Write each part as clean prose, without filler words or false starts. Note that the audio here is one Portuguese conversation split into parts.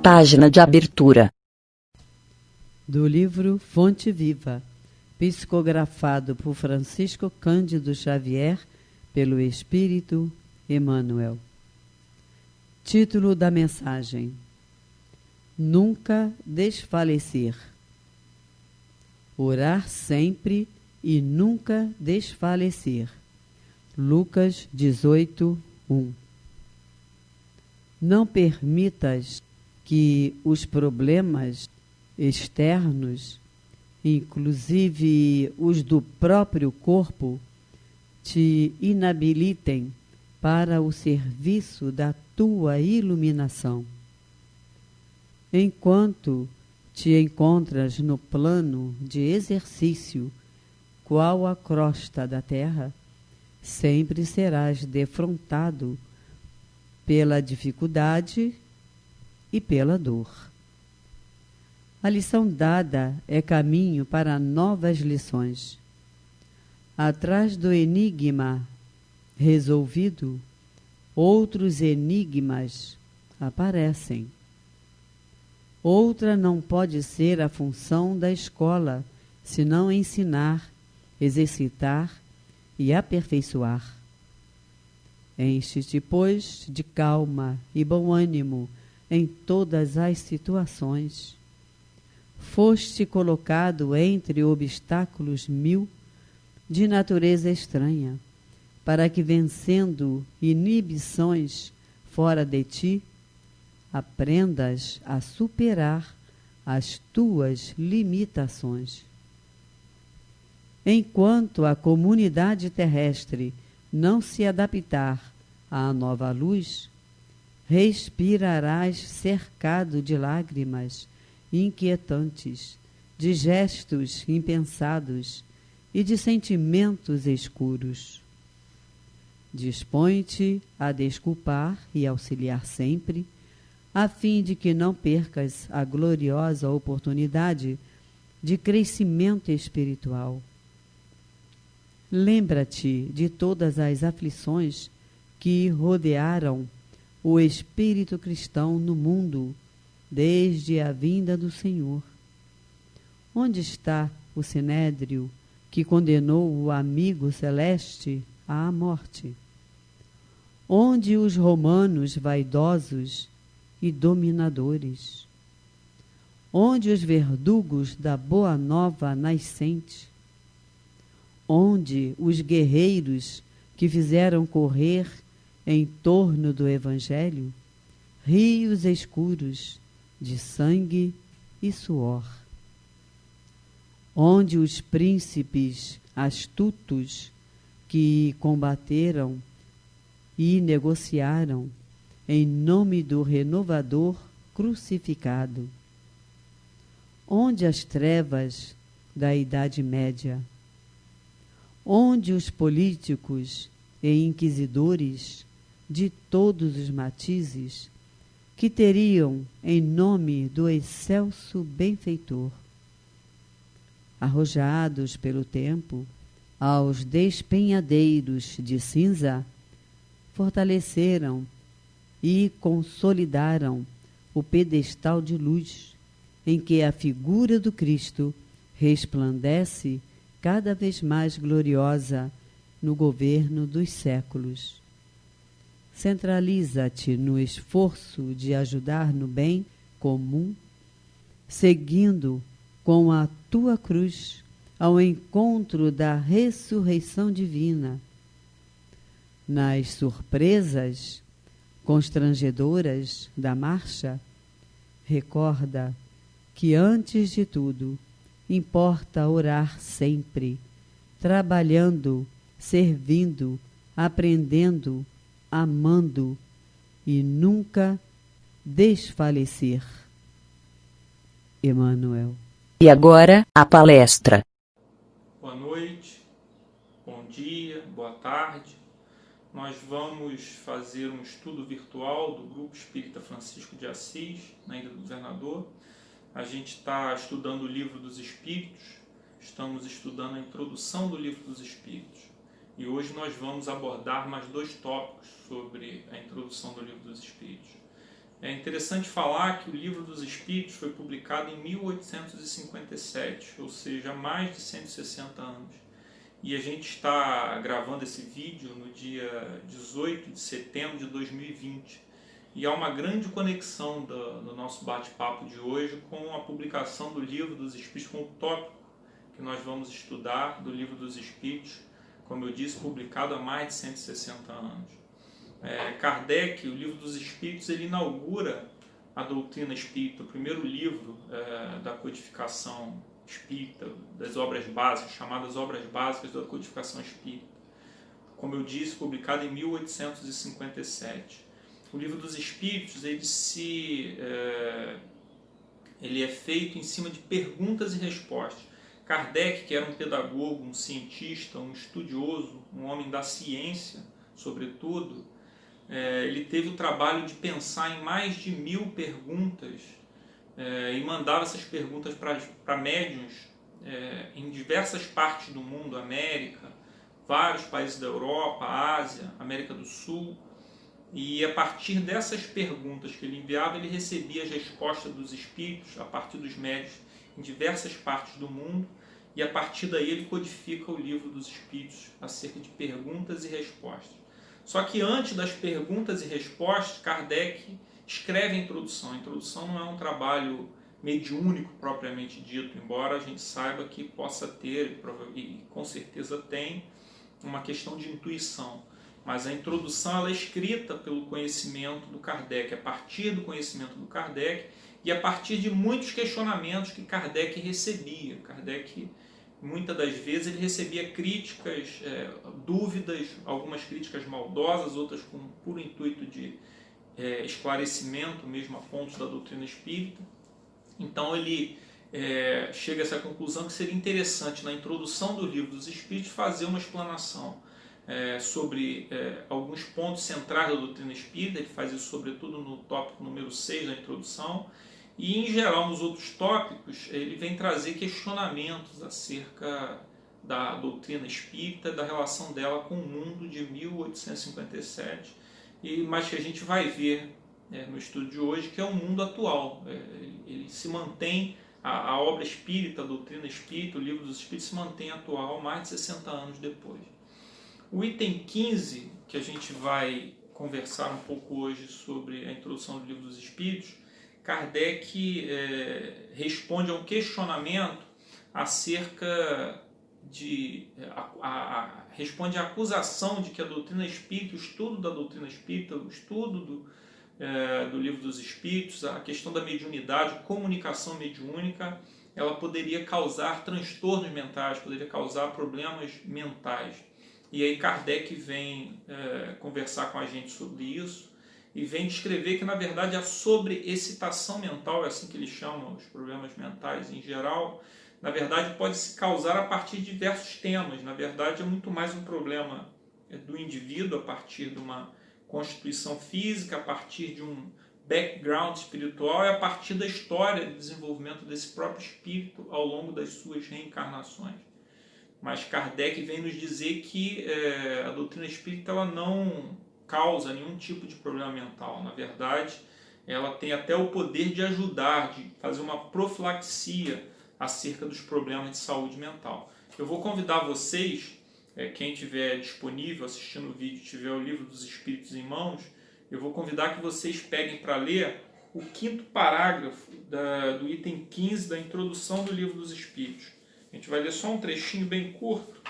Página de abertura. Do livro Fonte Viva, psicografado por Francisco Cândido Xavier, pelo Espírito Emmanuel. Título da mensagem: Nunca desfalecer. Orar sempre e nunca desfalecer. Lucas 18:1. Não permitas que os problemas externos, inclusive os do próprio corpo, te inabilitem para o serviço da tua iluminação. Enquanto te encontras no plano de exercício, qual a crosta da terra, sempre serás defrontado pela dificuldade e pela dor. A lição dada é caminho para novas lições. Atrás do enigma resolvido, outros enigmas aparecem. Outra não pode ser a função da escola, senão ensinar, exercitar e aperfeiçoar. Enche-te, pois, de calma e bom ânimo em todas as situações. Foste colocado entre obstáculos 1000 de natureza estranha, para que, vencendo inibições fora de ti, aprendas a superar as tuas limitações. Enquanto a comunidade terrestre não se adaptar à nova luz, respirarás cercado de lágrimas inquietantes, de gestos impensados e de sentimentos escuros. Dispõe-te a desculpar e auxiliar sempre, a fim de que não percas a gloriosa oportunidade de crescimento espiritual. Lembra-te de todas as aflições que rodearam o espírito cristão no mundo desde a vinda do Senhor. Onde está o sinédrio que condenou o amigo celeste à morte? Onde os romanos vaidosos e dominadores? Onde os verdugos da boa nova nascente? Onde os guerreiros que fizeram correr em torno do Evangelho rios escuros de sangue e suor? Onde os príncipes astutos que combateram e negociaram em nome do renovador crucificado? Onde as trevas da Idade Média? Onde os políticos e inquisidores de todos os matizes que teriam em nome do excelso benfeitor, arrojados pelo tempo aos despenhadeiros de cinza, fortaleceram e consolidaram o pedestal de luz em que a figura do Cristo resplandece cada vez mais gloriosa no governo dos séculos. Centraliza-te no esforço de ajudar no bem comum, seguindo com a tua cruz ao encontro da ressurreição divina. Nas surpresas constrangedoras da marcha, recorda que, antes de tudo, importa orar sempre, trabalhando, servindo, aprendendo, amando e nunca desfalecer. Emmanuel. E agora, a palestra. Boa noite, bom dia, boa tarde. Nós vamos fazer um estudo virtual do Grupo Espírita Francisco de Assis, na Ilha do Governador. A gente está estudando o Livro dos Espíritos, estamos estudando a introdução do Livro dos Espíritos. E hoje nós vamos abordar mais 2 tópicos sobre a introdução do Livro dos Espíritos. É interessante falar que o Livro dos Espíritos foi publicado em 1857, ou seja, há mais de 160 anos. E a gente está gravando esse vídeo no dia 18 de setembro de 2020. E há uma grande conexão do nosso bate-papo de hoje com a publicação do Livro dos Espíritos, com o tópico que nós vamos estudar do Livro dos Espíritos, como eu disse, publicado há mais de 160 anos. Kardec, o Livro dos Espíritos, ele inaugura a doutrina espírita, o primeiro livro da codificação espírita, das obras básicas, chamadas obras básicas da codificação espírita. Como eu disse, publicado em 1857. O Livro dos Espíritos, ele é feito em cima de perguntas e respostas. Kardec, que era um pedagogo, um cientista, um estudioso, um homem da ciência, sobretudo, ele teve o trabalho de pensar em mais de 1000 perguntas e mandava essas perguntas para médiuns em diversas partes do mundo, América, vários países da Europa, Ásia, América do Sul. E a partir dessas perguntas que ele enviava, ele recebia as respostas dos espíritos, a partir dos médiuns, em diversas partes do mundo. E a partir daí ele codifica o Livro dos Espíritos acerca de perguntas e respostas. Só que antes das perguntas e respostas, Kardec escreve a introdução. A introdução não é um trabalho mediúnico propriamente dito, embora a gente saiba que possa ter, e com certeza tem, uma questão de intuição. Mas a introdução ela é escrita pelo conhecimento do Kardec, a partir do conhecimento do Kardec e a partir de muitos questionamentos que Kardec recebia. Kardec, muitas das vezes, ele recebia críticas, dúvidas, algumas críticas maldosas, outras com puro intuito de esclarecimento, mesmo a pontos da doutrina espírita. Então ele chega a essa conclusão que seria interessante, na introdução do Livro dos Espíritos, fazer uma explanação sobre alguns pontos centrais da doutrina espírita. Ele faz isso sobretudo no tópico número 6 da introdução, e em geral nos outros tópicos ele vem trazer questionamentos acerca da doutrina espírita, da relação dela com o mundo de 1857, mas que a gente vai ver no estudo de hoje que é o mundo atual. Ele se mantém, a obra espírita, a doutrina espírita, o Livro dos Espíritos se mantém atual mais de 60 anos depois. O item 15, que a gente vai conversar um pouco hoje sobre a introdução do Livro dos Espíritos, Kardec responde a um questionamento acerca responde à acusação de que a doutrina espírita, o estudo da doutrina espírita, o estudo do Livro dos Espíritos, a questão da mediunidade, comunicação mediúnica, ela poderia causar transtornos mentais, poderia causar problemas mentais. E aí Kardec vem conversar com a gente sobre isso e vem descrever que, na verdade, a sobreexcitação mental, é assim que ele chama os problemas mentais em geral, na verdade pode se causar a partir de diversos temas. Na verdade, é muito mais um problema do indivíduo a partir de uma constituição física, a partir de um background espiritual e a partir da história de desenvolvimento desse próprio espírito ao longo das suas reencarnações. Mas Kardec vem nos dizer que a doutrina espírita ela não causa nenhum tipo de problema mental. Na verdade, ela tem até o poder de ajudar, de fazer uma profilaxia acerca dos problemas de saúde mental. Eu vou convidar vocês, quem estiver disponível assistindo o vídeo, tiver o Livro dos Espíritos em mãos, eu vou convidar que vocês peguem para ler o 5º parágrafo do item 15 da introdução do Livro dos Espíritos. A gente vai ler só um trechinho bem curto,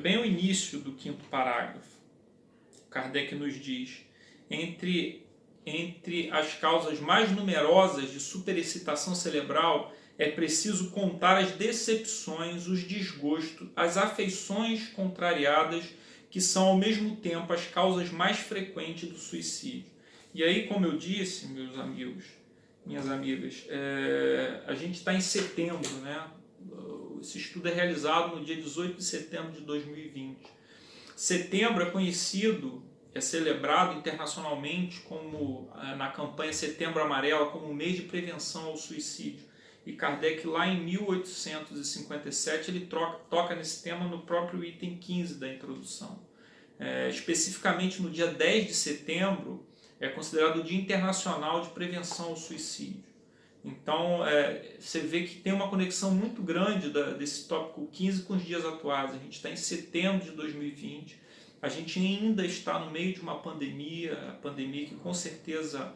bem o início do 5º parágrafo. Kardec nos diz: entre as causas mais numerosas de superexcitação cerebral, é preciso contar as decepções, os desgostos, as afeições contrariadas, que são ao mesmo tempo as causas mais frequentes do suicídio. E aí, como eu disse, meus amigos, minhas amigas, a gente está em setembro, né? Esse estudo é realizado no dia 18 de setembro de 2020. Setembro é conhecido, é celebrado internacionalmente como, na campanha Setembro Amarelo, como um mês de prevenção ao suicídio. E Kardec, lá em 1857, ele toca nesse tema no próprio item 15 da introdução. Especificamente no dia 10 de setembro, é considerado o Dia Internacional de Prevenção ao Suicídio. Então, você vê que tem uma conexão muito grande desse tópico 15 com os dias atuais. A gente está em setembro de 2020, a gente ainda está no meio de uma pandemia, a pandemia que com certeza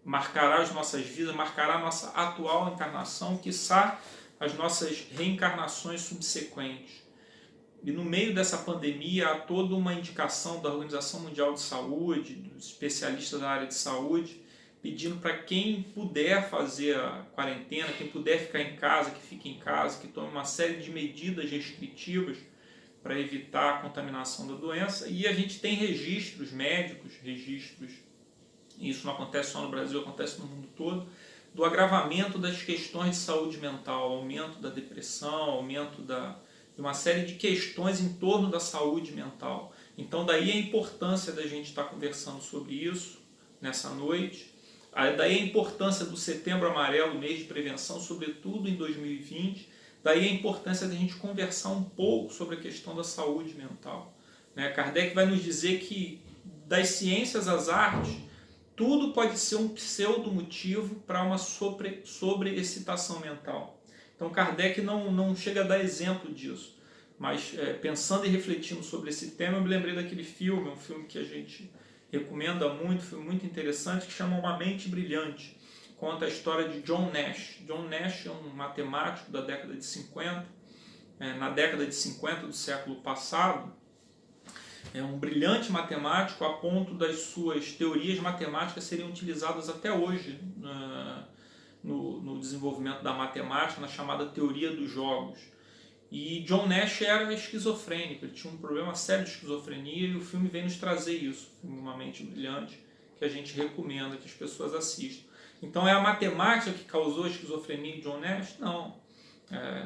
marcará as nossas vidas, marcará a nossa atual encarnação, quiçá as nossas reencarnações subsequentes. E no meio dessa pandemia há toda uma indicação da Organização Mundial de Saúde, dos especialistas da área de saúde, pedindo para quem puder fazer a quarentena, quem puder ficar em casa, que fique em casa, que tome uma série de medidas restritivas para evitar a contaminação da doença. E a gente tem registros médicos, e isso não acontece só no Brasil, acontece no mundo todo, do agravamento das questões de saúde mental, aumento da depressão, aumento de uma série de questões em torno da saúde mental. Então daí a importância da gente estar conversando sobre isso nessa noite, daí a importância do Setembro Amarelo, mês de prevenção, sobretudo em 2020, daí a importância da gente conversar um pouco sobre a questão da saúde mental. Kardec vai nos dizer que das ciências às artes, tudo pode ser um pseudo-motivo para uma sobreexcitação mental. Então Kardec não chega a dar exemplo disso, mas pensando e refletindo sobre esse tema, eu me lembrei daquele filme, um filme que a gente recomenda muito, um filme muito interessante, que chama Uma Mente Brilhante. Conta a história de John Nash. John Nash é um matemático da década de 50, na década de 50 do século passado. É um brilhante matemático a ponto das suas teorias matemáticas serem utilizadas até hoje no desenvolvimento da matemática, na chamada teoria dos jogos. E John Nash era esquizofrênico, ele tinha um problema sério de esquizofrenia e o filme vem nos trazer isso, Uma Mente Brilhante, que a gente recomenda que as pessoas assistam. Então é a matemática que causou a esquizofrenia de John Nash? Não,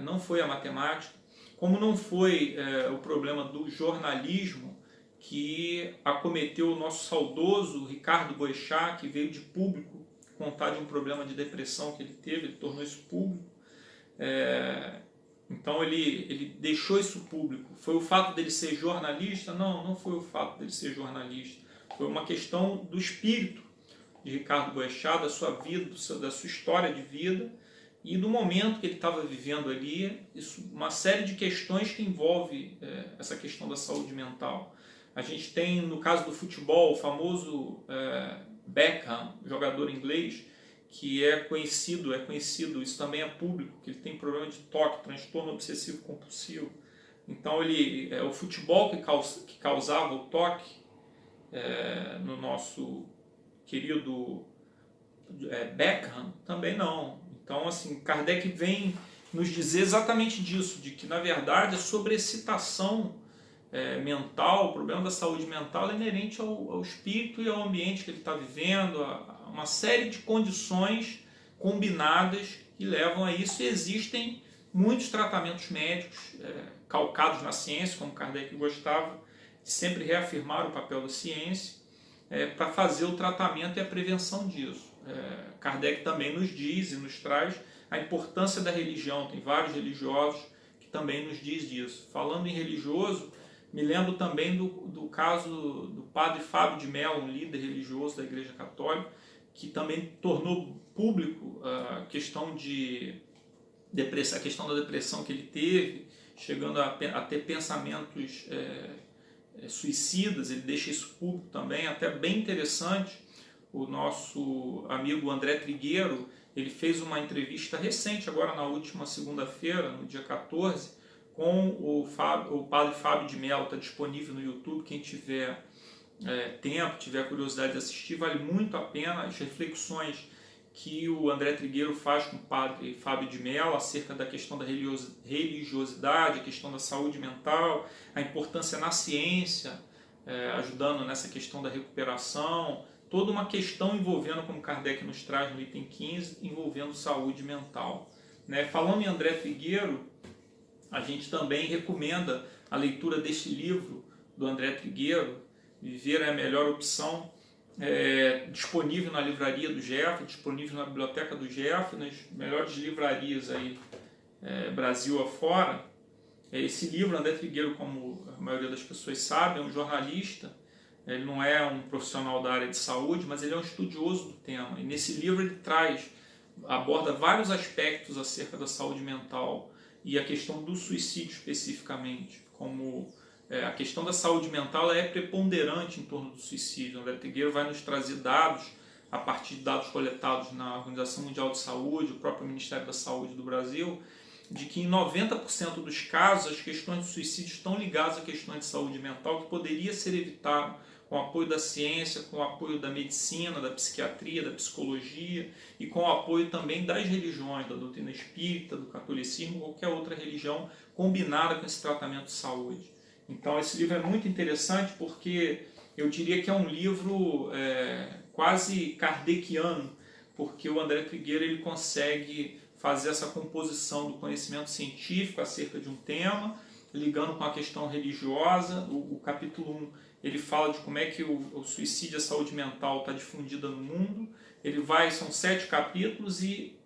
não foi a matemática. Como não foi o problema do jornalismo que acometeu o nosso saudoso Ricardo Boechat, que veio de público contar de um problema de depressão que ele teve, ele tornou isso público. Então ele deixou isso público. Foi o fato dele ser jornalista? Não foi o fato dele ser jornalista. Foi uma questão do espírito de Ricardo Boechat, da sua vida, da sua história de vida e do momento que ele estava vivendo ali, uma série de questões que envolve essa questão da saúde mental. A gente tem, no caso do futebol, o famoso Beckham, jogador inglês, que é conhecido, isso também é público, que ele tem problema de toque, transtorno obsessivo compulsivo. Então o futebol que causava o toque no nosso querido Beckham, também não. Então, assim, Kardec vem nos dizer exatamente disso, de que, na verdade, a sobreexcitação mental, o problema da saúde mental é inerente ao espírito e ao ambiente que ele está vivendo, a uma série de condições combinadas que levam a isso, e existem muitos tratamentos médicos calcados na ciência, como Kardec gostava de sempre reafirmar o papel da ciência, para fazer o tratamento e a prevenção disso. Kardec também nos diz e nos traz a importância da religião, tem vários religiosos que também nos diz disso. Falando em religioso, me lembro também do caso do padre Fábio de Mello, um líder religioso da Igreja Católica, que também tornou público a questão a questão da depressão que ele teve, chegando a ter pensamentos suicidas. Ele deixa isso público também, até bem interessante. O nosso amigo André Trigueiro, ele fez uma entrevista recente, agora na última segunda-feira, no dia 14, com o padre Fábio de Mello. Está disponível no YouTube, quem tiver tempo, tiver curiosidade de assistir, vale muito a pena as reflexões que o André Trigueiro faz com o padre Fábio de Mello acerca da questão da religiosidade, a questão da saúde mental, a importância na ciência, ajudando nessa questão da recuperação, toda uma questão envolvendo, como Kardec nos traz no item 15, envolvendo saúde mental. Falando em André Trigueiro, a gente também recomenda a leitura deste livro do André Trigueiro, Viver é a Melhor Opção, disponível na livraria do GEF, disponível na biblioteca do GEF, nas melhores livrarias aí, Brasil afora. Esse livro, André Trigueiro, como a maioria das pessoas sabe, é um jornalista ele não é um profissional da área de saúde, mas ele é um estudioso do tema. E nesse livro ele aborda vários aspectos acerca da saúde mental e a questão do suicídio especificamente, como a questão da saúde mental é preponderante em torno do suicídio. André Trigueiro vai nos trazer dados, a partir de dados coletados na Organização Mundial de Saúde, o próprio Ministério da Saúde do Brasil, de que em 90% dos casos as questões de suicídio estão ligadas a questões de saúde mental que poderia ser evitado com o apoio da ciência, com o apoio da medicina, da psiquiatria, da psicologia e com o apoio também das religiões, da doutrina espírita, do catolicismo, qualquer outra religião combinada com esse tratamento de saúde. Então esse livro é muito interessante porque eu diria que é um livro quase kardeciano, porque o André Trigueiro ele consegue fazer essa composição do conhecimento científico acerca de um tema, ligando com a questão religiosa. O capítulo 1 ele fala de como é que o suicídio e a saúde mental está difundida no mundo. São 7 capítulos e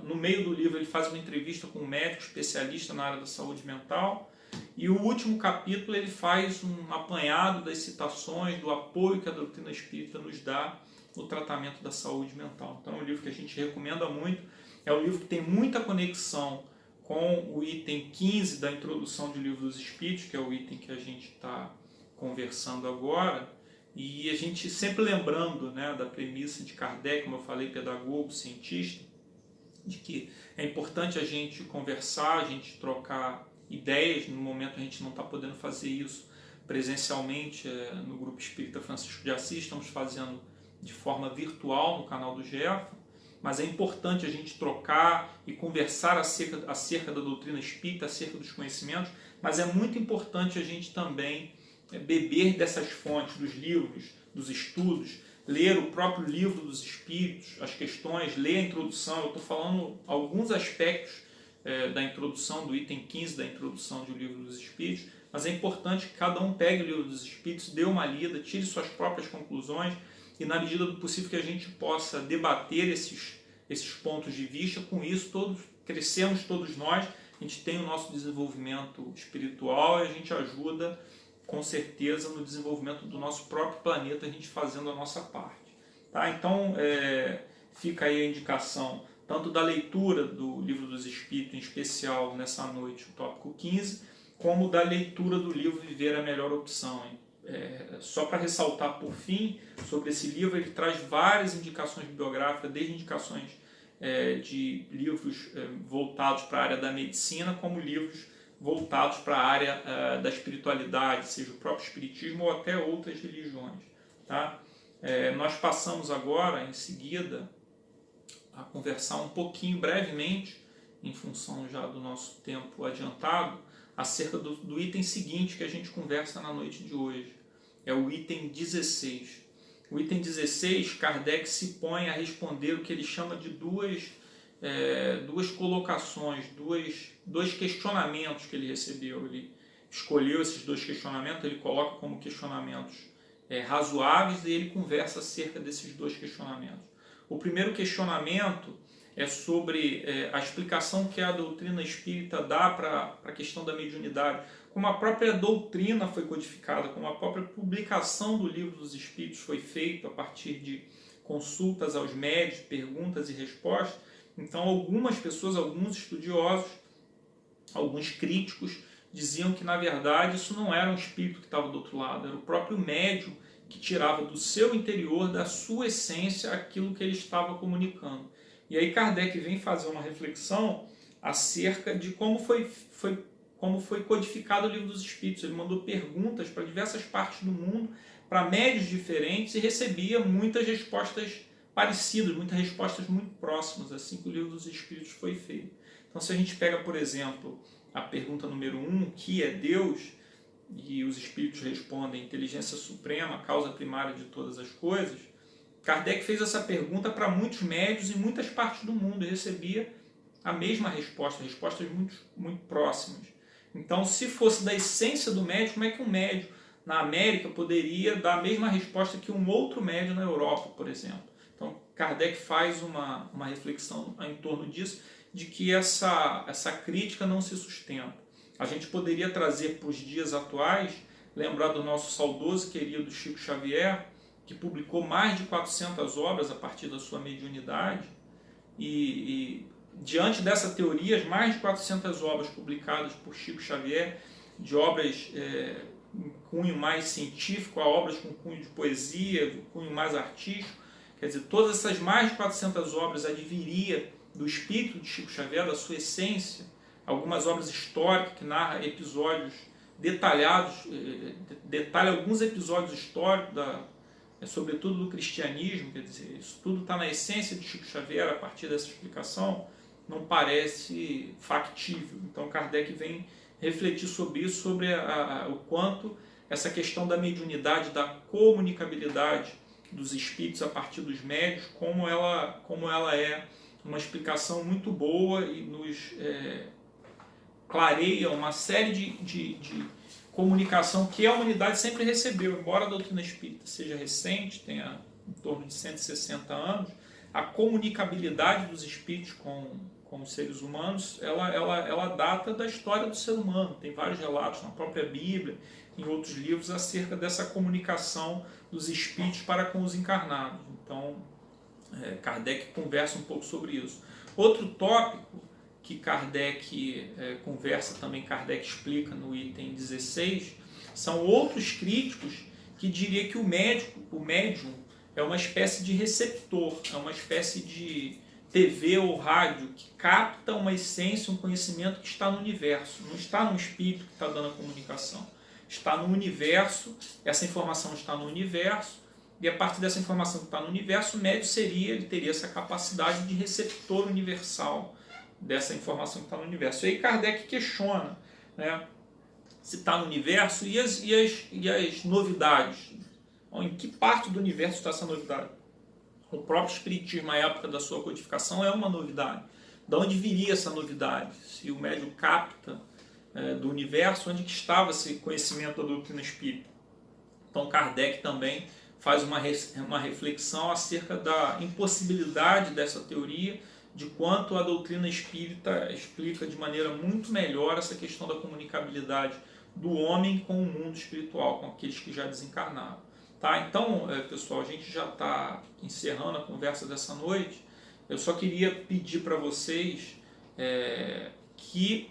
no meio do livro ele faz uma entrevista com um médico especialista na área da saúde mental. E o último capítulo ele faz um apanhado das citações, do apoio que a doutrina espírita nos dá no tratamento da saúde mental. Então é um livro que a gente recomenda muito. É um livro que tem muita conexão com o item 15 da introdução do Livro dos Espíritos, que é o item que a gente está conversando agora. E a gente sempre lembrando, né, da premissa de Kardec, como eu falei, pedagogo, cientista, de que é importante a gente conversar, a gente trocar ideias. No momento a gente não está podendo fazer isso presencialmente no Grupo Espírita Francisco de Assis, estamos fazendo de forma virtual no canal do Jefa, mas é importante a gente trocar e conversar acerca da doutrina espírita, acerca dos conhecimentos, mas é muito importante a gente também beber dessas fontes, dos livros, dos estudos, ler o próprio Livro dos Espíritos, as questões, ler a introdução. Eu estou falando alguns aspectos da introdução, do item 15 da introdução do Livro dos Espíritos, mas é importante que cada um pegue o Livro dos Espíritos, dê uma lida, tire suas próprias conclusões e, na medida do possível, que a gente possa debater esses pontos de vista. Com isso, crescemos todos nós, a gente tem o nosso desenvolvimento espiritual e a gente ajuda, com certeza, no desenvolvimento do nosso próprio planeta, a gente fazendo a nossa parte. Tá? Então, fica aí a indicação tanto da leitura do Livro dos Espíritos, em especial nessa noite, o tópico 15, como da leitura do livro Viver a Melhor Opção. Só para ressaltar por fim, sobre esse livro, ele traz várias indicações bibliográficas, desde indicações de livros voltados para a área da medicina, como livros voltados para a área da espiritualidade, seja o próprio espiritismo ou até outras religiões. Tá? Nós passamos agora, em seguida, a conversar um pouquinho, brevemente, em função já do nosso tempo adiantado, acerca do item seguinte que a gente conversa na noite de hoje. É o item 16. O item 16, Kardec se põe a responder o que ele chama de duas colocações, dois questionamentos que ele recebeu. Ele escolheu esses 2 questionamentos, ele coloca como questionamentos razoáveis e ele conversa acerca desses 2 questionamentos. O primeiro questionamento é sobre a explicação que a doutrina espírita dá para a questão da mediunidade, como a própria doutrina foi codificada, como a própria publicação do Livro dos Espíritos foi feita a partir de consultas aos médios, perguntas e respostas. Então, algumas pessoas, alguns estudiosos, alguns críticos, diziam que, na verdade, isso não era um espírito que estava do outro lado, era o próprio médium que tirava do seu interior, da sua essência, aquilo que ele estava comunicando. E aí Kardec vem fazer uma reflexão acerca de como foi codificado o Livro dos Espíritos. Ele mandou perguntas para diversas partes do mundo, para médios diferentes, e recebia muitas respostas parecidas, muitas respostas muito próximas, assim que o Livro dos Espíritos foi feito. Então, se a gente pega, por exemplo, a pergunta número 1, o que é Deus? E os Espíritos respondem, inteligência suprema, causa primária de todas as coisas. Kardec fez essa pergunta para muitos médios em muitas partes do mundo e recebia a mesma resposta, respostas muito, muito próximas. Então, se fosse da essência do médium, como é que um médium na América poderia dar a mesma resposta que um outro médium na Europa, por exemplo? Então, Kardec faz uma reflexão em torno disso, de que essa crítica não se sustenta. A gente poderia trazer para os dias atuais lembrar do nosso saudoso querido Chico Xavier, que publicou mais de 400 obras a partir da sua mediunidade, e diante dessa teoria, as mais de 400 obras publicadas por Chico Xavier, de obras com cunho mais científico, a obras com cunho de poesia, com cunho mais artístico, quer dizer, todas essas mais de 400 obras adviria do espírito de Chico Xavier, da sua essência, algumas obras históricas que narram episódios detalhados, detalha alguns episódios históricos, sobretudo do cristianismo, quer dizer, isso tudo está na essência de Chico Xavier. A partir dessa explicação, não parece factível. Então Kardec vem refletir sobre isso, sobre o quanto essa questão da mediunidade, da comunicabilidade dos espíritos a partir dos médios, como ela é uma explicação muito boa e nos clareia uma série de comunicação que a humanidade sempre recebeu, embora a doutrina espírita seja recente, tenha em torno de 160 anos, a comunicabilidade dos espíritos com os seres humanos, ela data da história do ser humano. Tem vários relatos na própria Bíblia, em outros livros, acerca dessa comunicação dos espíritos para com os encarnados. Então, Kardec conversa um pouco sobre isso. Outro tópico que Kardec conversa também, Kardec explica no item 16, são outros críticos que diria que o médium é uma espécie de receptor, é uma espécie de TV ou rádio que capta uma essência, um conhecimento que está no universo, não está no espírito que está dando a comunicação, está no universo, essa informação está no universo, e a partir dessa informação que está no universo, o médium ele teria essa capacidade de receptor universal dessa informação que está no universo. E aí Kardec questiona, né, se está no universo e as novidades. Em que parte do universo está essa novidade? O próprio Espiritismo, na época da sua codificação, é uma novidade. De onde viria essa novidade? Se o médium capta do universo, onde que estava esse conhecimento da doutrina espírita? Então Kardec também faz uma reflexão acerca da impossibilidade dessa teoria, de quanto a doutrina espírita explica de maneira muito melhor essa questão da comunicabilidade do homem com o mundo espiritual, com aqueles que já desencarnaram. Tá? Então, pessoal, a gente já está encerrando a conversa dessa noite. Eu só queria pedir para vocês que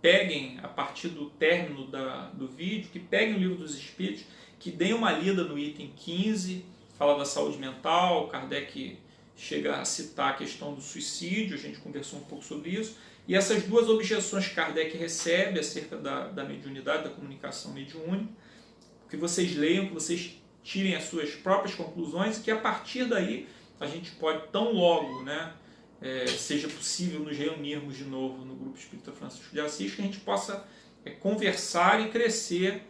peguem, a partir do término do vídeo, que peguem o Livro dos Espíritos, que deem uma lida no item 15, fala da saúde mental. Kardec chega a citar a questão do suicídio, a gente conversou um pouco sobre isso, e essas duas objeções que Kardec recebe acerca da mediunidade, da comunicação mediúnica, que vocês leiam, que vocês tirem as suas próprias conclusões, e que a partir daí a gente pode, tão logo seja possível nos reunirmos de novo no Grupo Espírita Francisco de Assis, que a gente possa conversar e crescer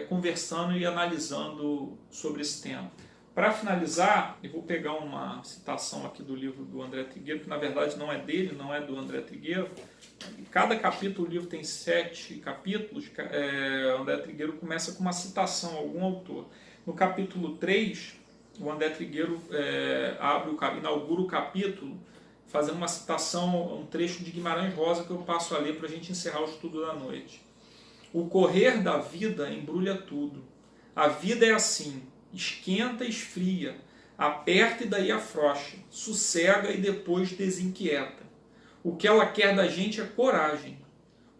conversando e analisando sobre esse tema. Para finalizar, eu vou pegar uma citação aqui do livro do André Trigueiro, que na verdade não é dele, não é do André Trigueiro. Cada capítulo, o livro tem 7 capítulos, André Trigueiro começa com uma citação a algum autor. No capítulo 3, o André Trigueiro inaugura o capítulo fazendo uma citação, um trecho de Guimarães Rosa, que eu passo a ler para a gente encerrar o estudo da noite. O correr da vida embrulha tudo. A vida é assim, esquenta e esfria, aperta e daí afrouxa, sossega e depois desinquieta. O que ela quer da gente é coragem.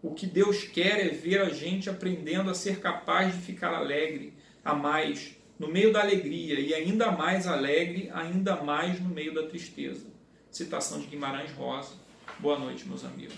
O que Deus quer é ver a gente aprendendo a ser capaz de ficar alegre, a mais, no meio da alegria, e ainda mais alegre, ainda mais no meio da tristeza. Citação de Guimarães Rosa. Boa noite, meus amigos.